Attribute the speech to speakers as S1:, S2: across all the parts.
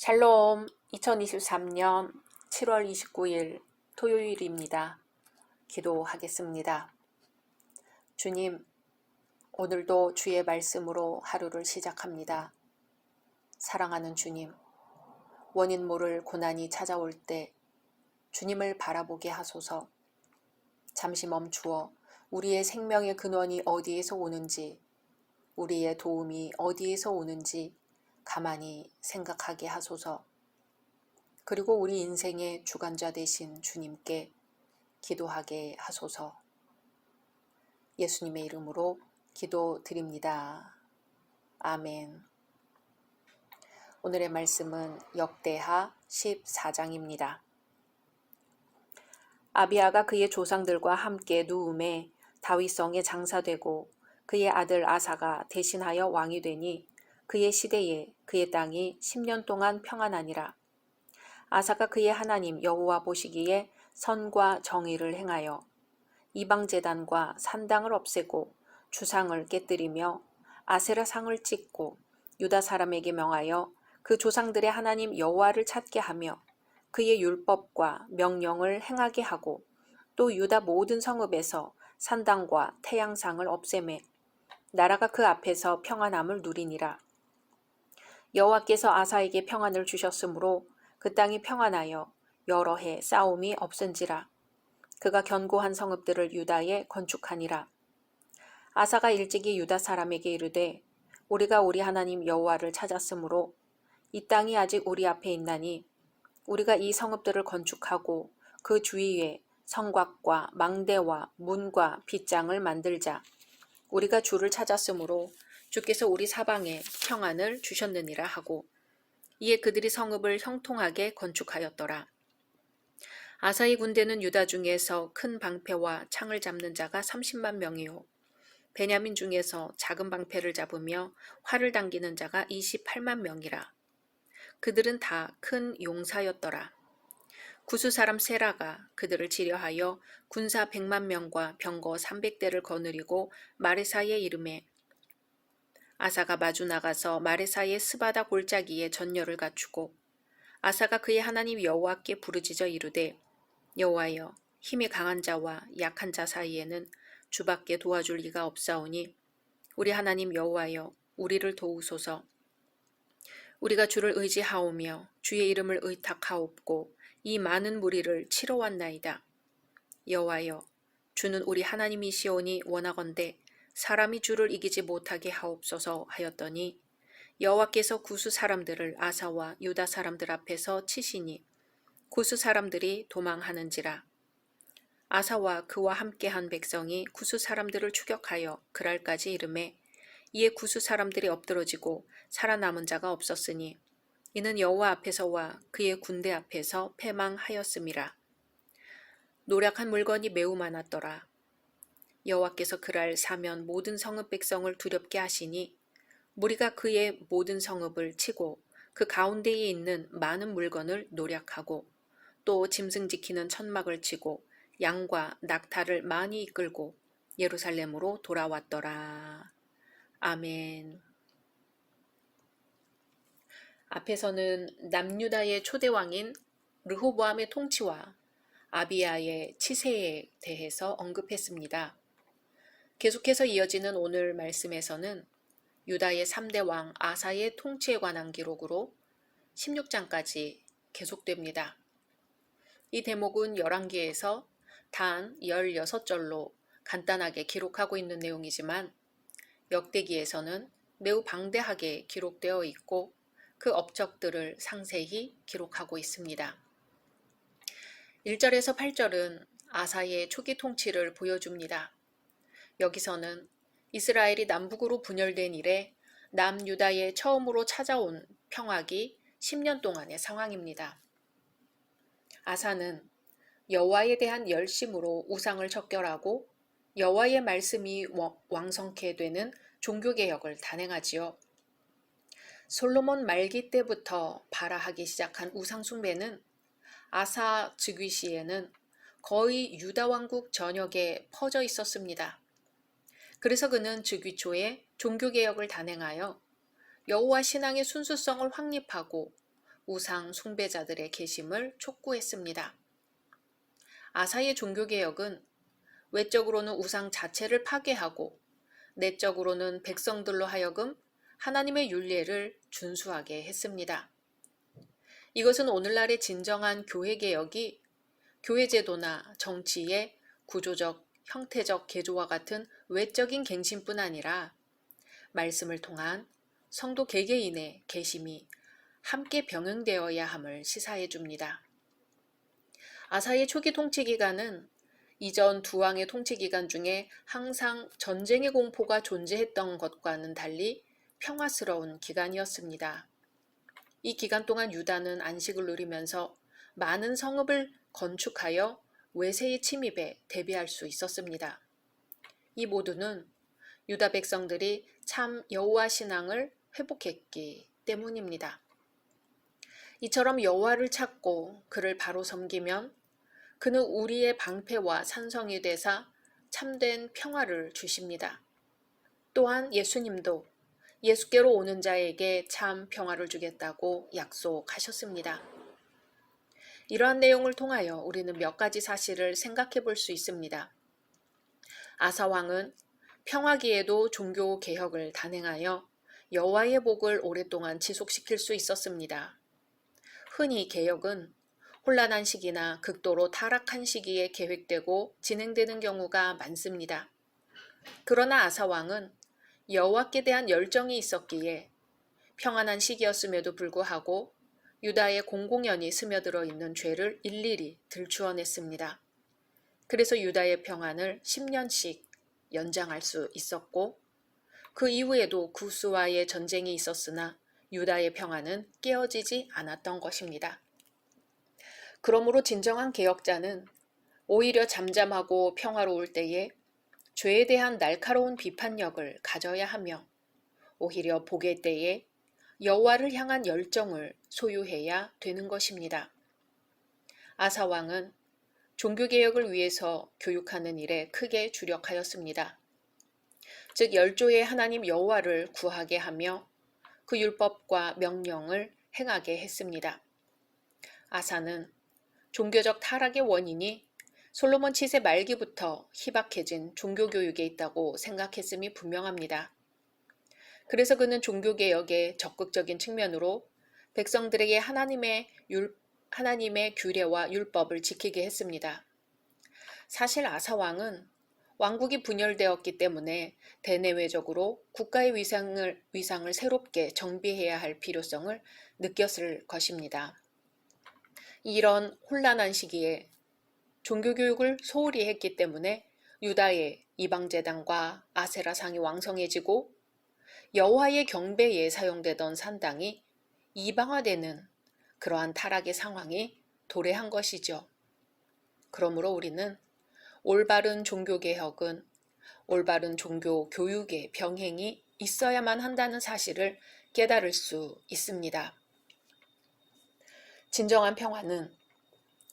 S1: 샬롬. 2023년 7월 29일 토요일입니다. 기도하겠습니다. 주님, 오늘도 주의 말씀으로 하루를 시작합니다. 사랑하는 주님, 원인 모를 고난이 찾아올 때 주님을 바라보게 하소서. 잠시 멈추어 우리의 생명의 근원이 어디에서 오는지, 우리의 도움이 어디에서 오는지 가만히 생각하게 하소서. 그리고 우리 인생의 주관자 되신 주님께 기도하게 하소서. 예수님의 이름으로 기도드립니다. 아멘. 오늘의 말씀은 역대하 14장입니다. 아비야가 그의 조상들과 함께 누움에 다윗성에 장사되고 그의 아들 아사가 대신하여 왕이 되니 그의 시대에 그의 땅이 10년 동안 평안하니라. 아사가 그의 하나님 여호와 보시기에 선과 정의를 행하여 이방제단과 산당을 없애고 주상을 깨뜨리며 아세라상을 찢고 유다 사람에게 명하여 그 조상들의 하나님 여호와를 찾게 하며 그의 율법과 명령을 행하게 하고 또 유다 모든 성읍에서 산당과 태양상을 없애매 나라가 그 앞에서 평안함을 누리니라. 여호와께서 아사에게 평안을 주셨으므로 그 땅이 평안하여 여러 해 싸움이 없은지라. 그가 견고한 성읍들을 유다에 건축하니라. 아사가 일찍이 유다 사람에게 이르되 우리가 우리 하나님 여호와를 찾았으므로 이 땅이 아직 우리 앞에 있나니 우리가 이 성읍들을 건축하고 그 주위에 성곽과 망대와 문과 빗장을 만들자. 우리가 주를 찾았으므로 주께서 우리 사방에 평안을 주셨느니라 하고 이에 그들이 성읍을 형통하게 건축하였더라. 아사의 군대는 유다 중에서 큰 방패와 창을 잡는 자가 30만 명이요 베냐민 중에서 작은 방패를 잡으며 활을 당기는 자가 28만 명이라. 그들은 다 큰 용사였더라. 구스 사람 세라가 그들을 치려하여 군사 100만 명과 병거 300대를 거느리고 마레사에 이르매 아사가 마주 나가서 마레사의 스바다 골짜기에 전열을 갖추고 아사가 그의 하나님 여호와께 부르짖어 이르되 여호와여 힘이 강한 자와 약한 자 사이에는 주밖에 도와줄 이가 없사오니 우리 하나님 여호와여 우리를 도우소서. 우리가 주를 의지하오며 주의 이름을 의탁하옵고 이 많은 무리를 치러 왔나이다. 여호와여 주는 우리 하나님이시오니 원하건대 사람이 주를 이기지 못하게 하옵소서 하였더니 여호와께서 구스 사람들을 아사와 유다 사람들 앞에서 치시니 구스 사람들이 도망하는지라. 아사와 그와 함께한 백성이 구스 사람들을 추격하여 그랄까지 이르매 이에 구스 사람들이 엎드러지고 살아남은 자가 없었으니 이는 여호와 앞에서와 그의 군대 앞에서 패망하였음이라. 노략한 물건이 매우 많았더라. 여호와께서 그랄 사면 모든 성읍 백성을 두렵게 하시니 무리가 그의 모든 성읍을 치고 그 가운데에 있는 많은 물건을 노략하고 또 짐승 지키는 천막을 치고 양과 낙타를 많이 이끌고 예루살렘으로 돌아왔더라. 아멘. 앞에서는 남유다의 초대왕인 르호보암의 통치와 아비야의 치세에 대해서 언급했습니다. 계속해서 이어지는 오늘 말씀에서는 유다의 3대 왕 아사의 통치에 관한 기록으로 16장까지 계속됩니다. 이 대목은 열왕기에서 단 16절로 간단하게 기록하고 있는 내용이지만 역대기에서는 매우 방대하게 기록되어 있고 그 업적들을 상세히 기록하고 있습니다. 1절에서 8절은 아사의 초기 통치를 보여줍니다. 여기서는 이스라엘이 남북으로 분열된 이래 남유다에 처음으로 찾아온 평화기 10년 동안의 상황입니다. 아사는 여호와에 대한 열심으로 우상을 척결하고 여호와의 말씀이 왕성케 되는 종교개혁을 단행하지요. 솔로몬 말기 때부터 발화하기 시작한 우상숭배는 아사 즉위 시에는 거의 유다 왕국 전역에 퍼져 있었습니다. 그래서 그는 즉위 초에 종교개혁을 단행하여 여호와 신앙의 순수성을 확립하고 우상 숭배자들의 계심을 촉구했습니다. 아사의 종교개혁은 외적으로는 우상 자체를 파괴하고 내적으로는 백성들로 하여금 하나님의 율례를 준수하게 했습니다. 이것은 오늘날의 진정한 교회개혁이 교회제도나 정치의 구조적, 형태적 개조와 같은 외적인 갱신뿐 아니라 말씀을 통한 성도 개개인의 계심이 함께 병행되어야 함을 시사해 줍니다. 아사의 초기 통치 기간은 이전 두 왕의 통치 기간 중에 항상 전쟁의 공포가 존재했던 것과는 달리 평화스러운 기간이었습니다. 이 기간 동안 유다는 안식을 누리면서 많은 성읍을 건축하여 외세의 침입에 대비할 수 있었습니다. 이 모두는 유다 백성들이 참 여호와 신앙을 회복했기 때문입니다. 이처럼 여호와를 찾고 그를 바로 섬기면 그는 우리의 방패와 산성이 되사 참된 평화를 주십니다. 또한 예수님도 예수께로 오는 자에게 참 평화를 주겠다고 약속하셨습니다. 이러한 내용을 통하여 우리는 몇 가지 사실을 생각해 볼 수 있습니다. 아사 왕은 평화기에도 종교 개혁을 단행하여 여호와의 복을 오랫동안 지속시킬 수 있었습니다. 흔히 개혁은 혼란한 시기나 극도로 타락한 시기에 계획되고 진행되는 경우가 많습니다. 그러나 아사 왕은 여호와께 대한 열정이 있었기에 평안한 시기였음에도 불구하고 유다의 공공연히 스며들어 있는 죄를 일일이 들추어냈습니다. 그래서 유다의 평안을 10년씩 연장할 수 있었고 그 이후에도 구스와의 전쟁이 있었으나 유다의 평안은 깨어지지 않았던 것입니다. 그러므로 진정한 개혁자는 오히려 잠잠하고 평화로울 때에 죄에 대한 날카로운 비판력을 가져야 하며 오히려 복의 때에 여호와를 향한 열정을 소유해야 되는 것입니다. 아사 왕은 종교개혁을 위해서 교육하는 일에 크게 주력하였습니다. 즉 열조의 하나님 여호와를 구하게 하며 그 율법과 명령을 행하게 했습니다. 아사는 종교적 타락의 원인이 솔로몬 치세 말기부터 희박해진 종교교육에 있다고 생각했음이 분명합니다. 그래서 그는 종교개혁의 적극적인 측면으로 백성들에게 하나님의 규례와 율법을 지키게 했습니다. 사실 아사 왕은 왕국이 분열되었기 때문에 대내외적으로 국가의 위상을 새롭게 정비해야 할 필요성을 느꼈을 것입니다. 이런 혼란한 시기에 종교교육을 소홀히 했기 때문에 유다의 이방제단과 아세라상이 왕성해지고 여호와의 경배에 사용되던 산당이 이방화되는 그러한 타락의 상황이 도래한 것이죠. 그러므로 우리는 올바른 종교개혁은 올바른 종교교육의 병행이 있어야만 한다는 사실을 깨달을 수 있습니다. 진정한 평화는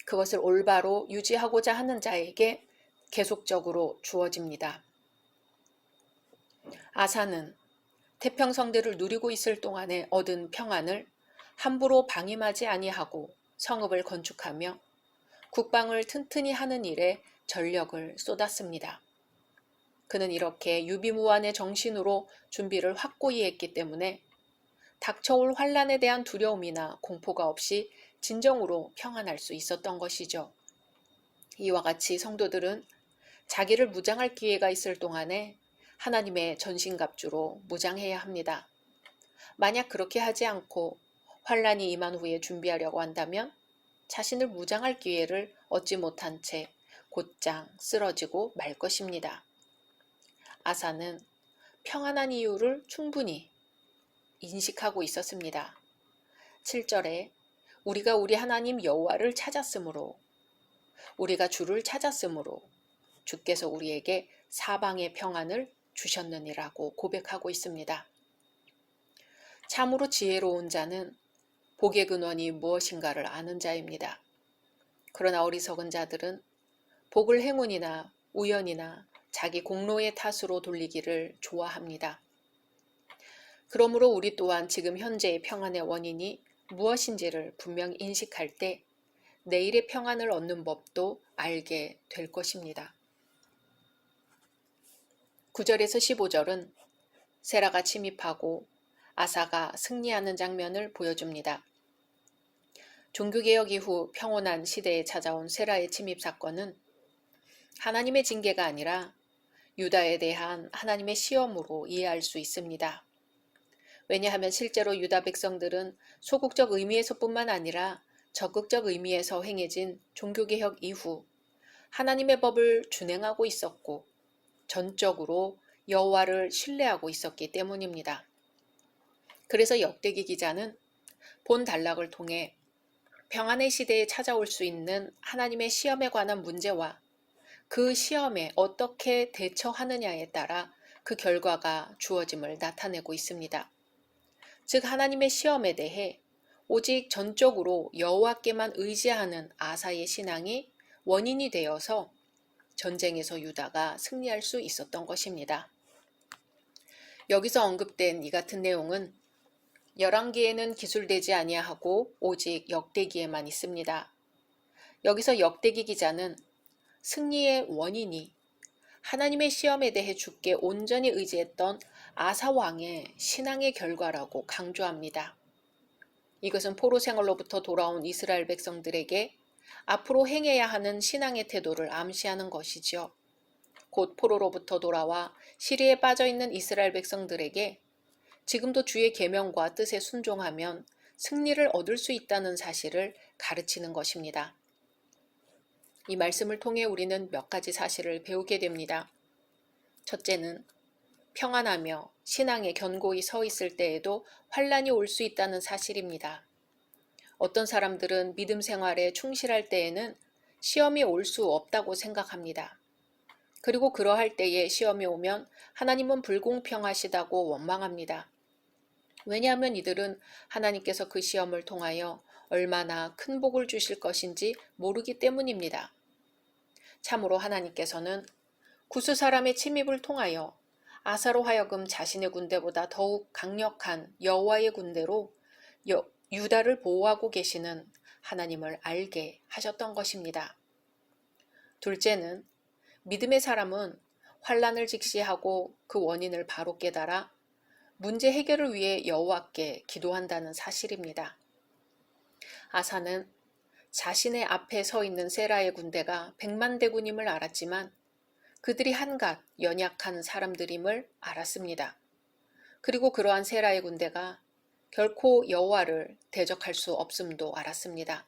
S1: 그것을 올바로 유지하고자 하는 자에게 계속적으로 주어집니다. 아사는 태평성대를 누리고 있을 동안에 얻은 평안을 함부로 방임하지 아니하고 성읍을 건축하며 국방을 튼튼히 하는 일에 전력을 쏟았습니다. 그는 이렇게 유비무환의 정신으로 준비를 확고히 했기 때문에 닥쳐올 환란에 대한 두려움이나 공포가 없이 진정으로 평안할 수 있었던 것이죠. 이와 같이 성도들은 자기를 무장할 기회가 있을 동안에 하나님의 전신갑주로 무장해야 합니다. 만약 그렇게 하지 않고 환란이 임한 후에 준비하려고 한다면 자신을 무장할 기회를 얻지 못한 채 곧장 쓰러지고 말 것입니다. 아사는 평안한 이유를 충분히 인식하고 있었습니다. 7절에 우리가 우리 하나님 여호와를 찾았으므로 우리가 주를 찾았으므로 주께서 우리에게 사방의 평안을 주셨느니라고 고백하고 있습니다. 참으로 지혜로운 자는 복의 근원이 무엇인가를 아는 자입니다. 그러나 어리석은 자들은 복을 행운이나 우연이나 자기 공로의 탓으로 돌리기를 좋아합니다. 그러므로 우리 또한 지금 현재의 평안의 원인이 무엇인지를 분명히 인식할 때 내일의 평안을 얻는 법도 알게 될 것입니다. 9절에서 15절은 세라가 침입하고 아사가 승리하는 장면을 보여줍니다. 종교개혁 이후 평온한 시대에 찾아온 세라의 침입 사건은 하나님의 징계가 아니라 유다에 대한 하나님의 시험으로 이해할 수 있습니다. 왜냐하면 실제로 유다 백성들은 소극적 의미에서뿐만 아니라 적극적 의미에서 행해진 종교개혁 이후 하나님의 법을 준행하고 있었고 전적으로 여호와를 신뢰하고 있었기 때문입니다. 그래서 역대기 기자는 본 단락을 통해 평안의 시대에 찾아올 수 있는 하나님의 시험에 관한 문제와 그 시험에 어떻게 대처하느냐에 따라 그 결과가 주어짐을 나타내고 있습니다. 즉 하나님의 시험에 대해 오직 전적으로 여호와께만 의지하는 아사의 신앙이 원인이 되어서 전쟁에서 유다가 승리할 수 있었던 것입니다. 여기서 언급된 이 같은 내용은 열왕기에는 기술되지 아니하고 오직 역대기에만 있습니다. 여기서 역대기 기자는 승리의 원인이 하나님의 시험에 대해 주께 온전히 의지했던 아사 왕의 신앙의 결과라고 강조합니다. 이것은 포로 생활로부터 돌아온 이스라엘 백성들에게 앞으로 행해야 하는 신앙의 태도를 암시하는 것이지요. 곧 포로로부터 돌아와 시리에 빠져 있는 이스라엘 백성들에게 지금도 주의 계명과 뜻에 순종하면 승리를 얻을 수 있다는 사실을 가르치는 것입니다. 이 말씀을 통해 우리는 몇 가지 사실을 배우게 됩니다. 첫째는 평안하며 신앙에 견고히 서 있을 때에도 환란이 올 수 있다는 사실입니다. 어떤 사람들은 믿음 생활에 충실할 때에는 시험이 올 수 없다고 생각합니다. 그리고 그러할 때에 시험이 오면 하나님은 불공평하시다고 원망합니다. 왜냐하면 이들은 하나님께서 그 시험을 통하여 얼마나 큰 복을 주실 것인지 모르기 때문입니다. 참으로 하나님께서는 구스 사람의 침입을 통하여 아사로 하여금 자신의 군대보다 더욱 강력한 여호와의 군대로 유다를 보호하고 계시는 하나님을 알게 하셨던 것입니다. 둘째는 믿음의 사람은 환란을 직시하고 그 원인을 바로 깨달아 문제 해결을 위해 여호와께 기도한다는 사실입니다. 아사는 자신의 앞에 서 있는 세라의 군대가 100만 대군임을 알았지만 그들이 한갓 연약한 사람들임을 알았습니다. 그리고 그러한 세라의 군대가 결코 여호와를 대적할 수 없음도 알았습니다.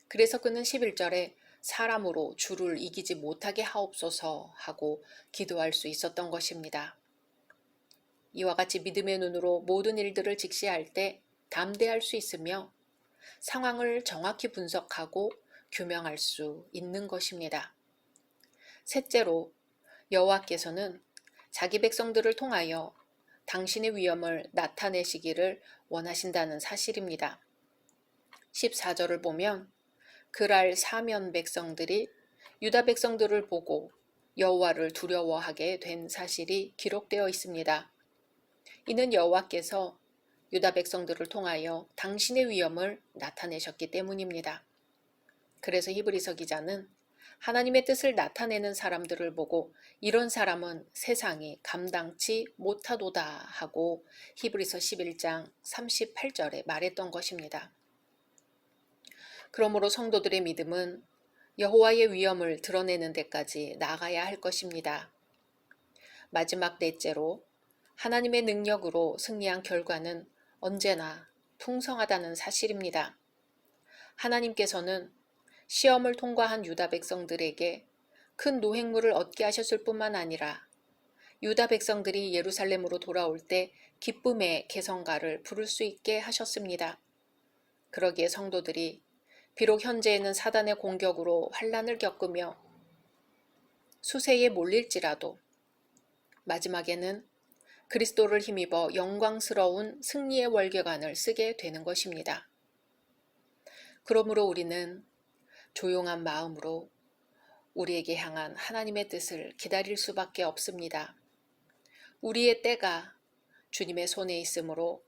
S1: 그래서 그는 11절에 사람으로 주를 이기지 못하게 하옵소서 하고 기도할 수 있었던 것입니다. 이와 같이 믿음의 눈으로 모든 일들을 직시할 때 담대할 수 있으며 상황을 정확히 분석하고 규명할 수 있는 것입니다. 셋째로 여호와께서는 자기 백성들을 통하여 당신의 위엄을 나타내시기를 원하신다는 사실입니다. 14절을 보면 그랄 사면 백성들이 유다 백성들을 보고 여호와를 두려워하게 된 사실이 기록되어 있습니다. 이는 여호와께서 유다 백성들을 통하여 당신의 위엄을 나타내셨기 때문입니다. 그래서 히브리서 기자는 하나님의 뜻을 나타내는 사람들을 보고 이런 사람은 세상이 감당치 못하도다 하고 히브리서 11장 38절에 말했던 것입니다. 그러므로 성도들의 믿음은 여호와의 위엄을 드러내는 데까지 나아가야 할 것입니다. 마지막 넷째로 하나님의 능력으로 승리한 결과는 언제나 풍성하다는 사실입니다. 하나님께서는 시험을 통과한 유다 백성들에게 큰 노획물을 얻게 하셨을 뿐만 아니라 유다 백성들이 예루살렘으로 돌아올 때 기쁨의 개성가를 부를 수 있게 하셨습니다. 그러기에 성도들이 비록 현재에는 사단의 공격으로 환란을 겪으며 수세에 몰릴지라도 마지막에는 그리스도를 힘입어 영광스러운 승리의 월계관을 쓰게 되는 것입니다. 그러므로 우리는 조용한 마음으로 우리에게 향한 하나님의 뜻을 기다릴 수밖에 없습니다. 우리의 때가 주님의 손에 있으므로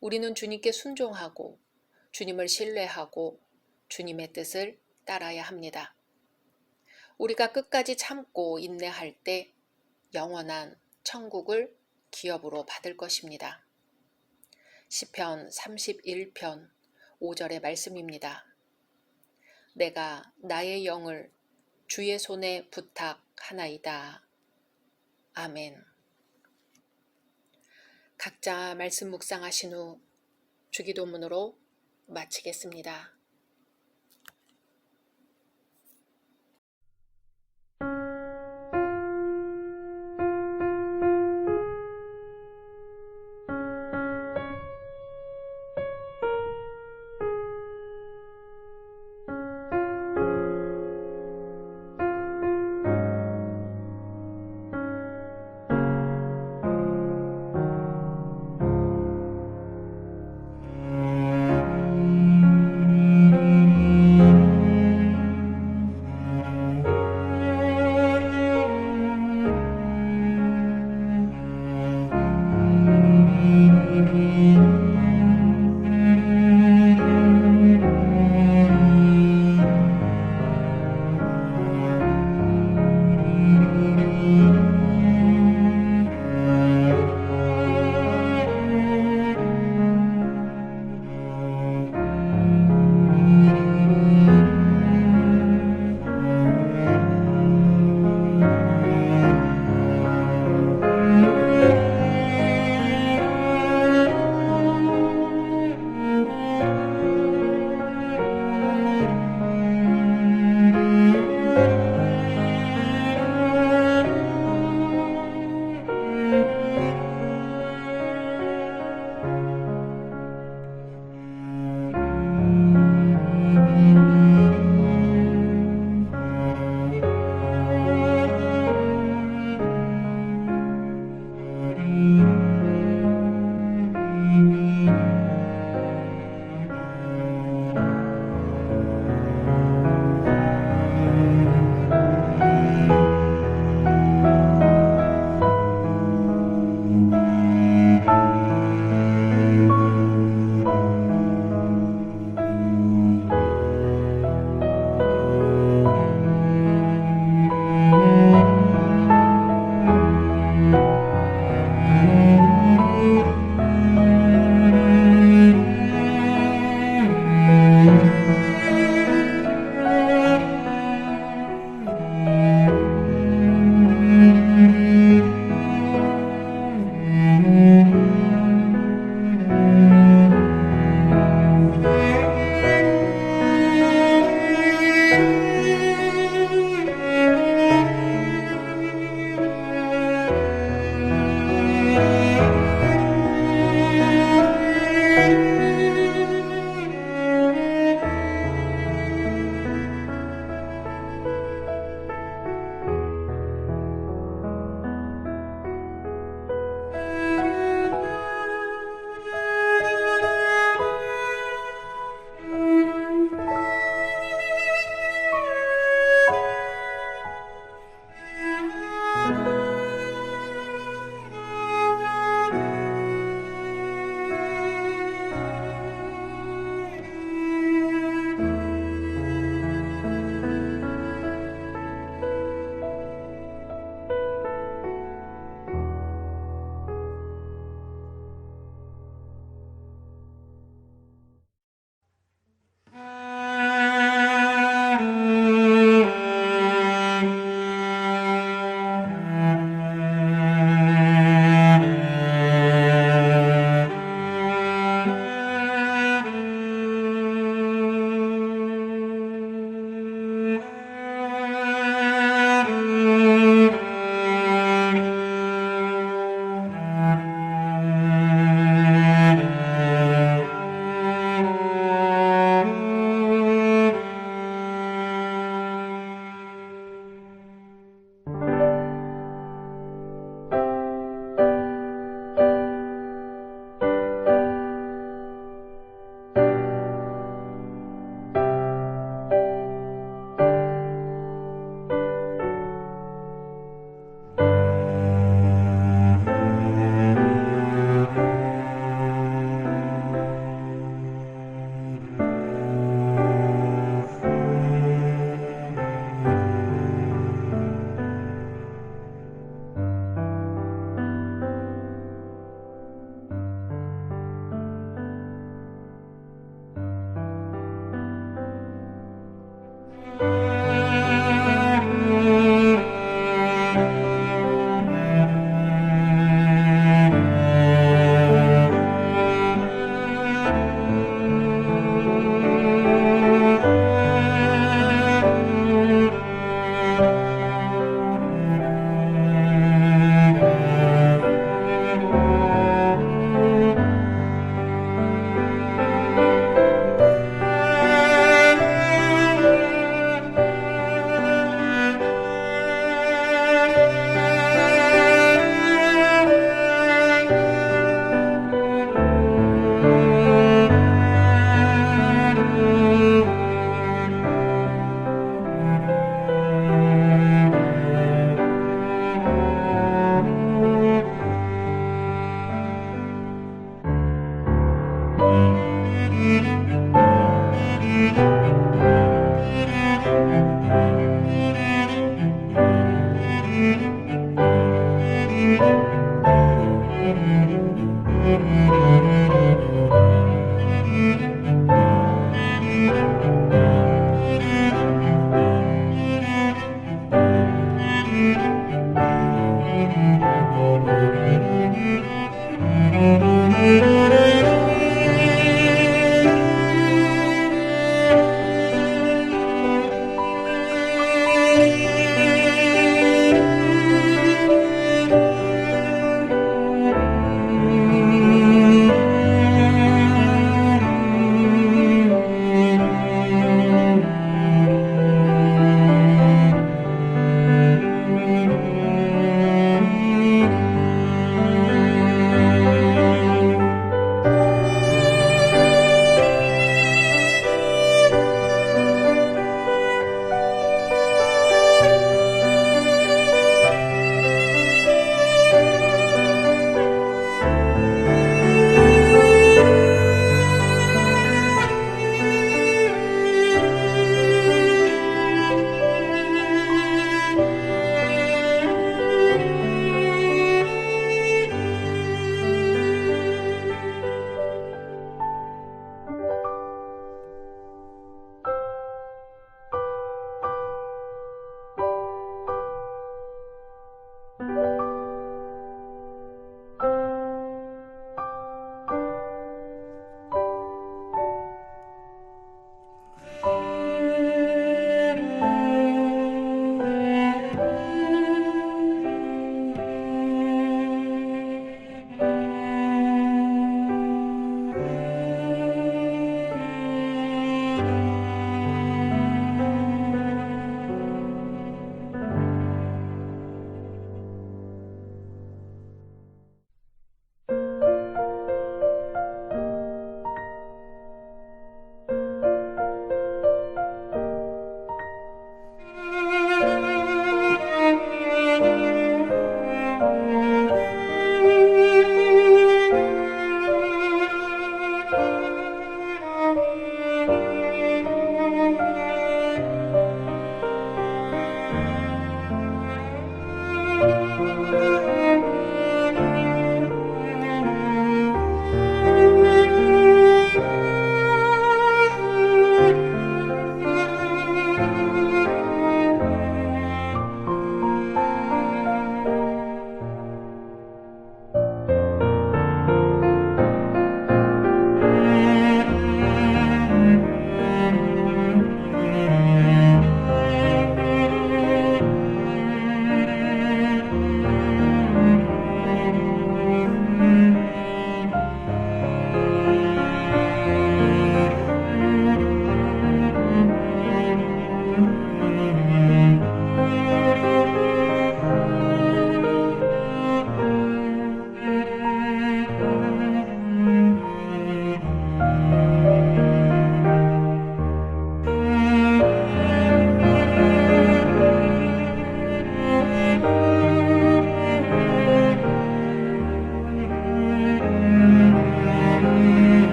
S1: 우리는 주님께 순종하고 주님을 신뢰하고 주님의 뜻을 따라야 합니다. 우리가 끝까지 참고 인내할 때 영원한 천국을 기업으로 받을 것입니다. 시편 31편 5절의 말씀입니다. 내가 나의 영을 주의 손에 부탁하나이다. 아멘. 각자 말씀 묵상하신 후 주기도문으로 마치겠습니다.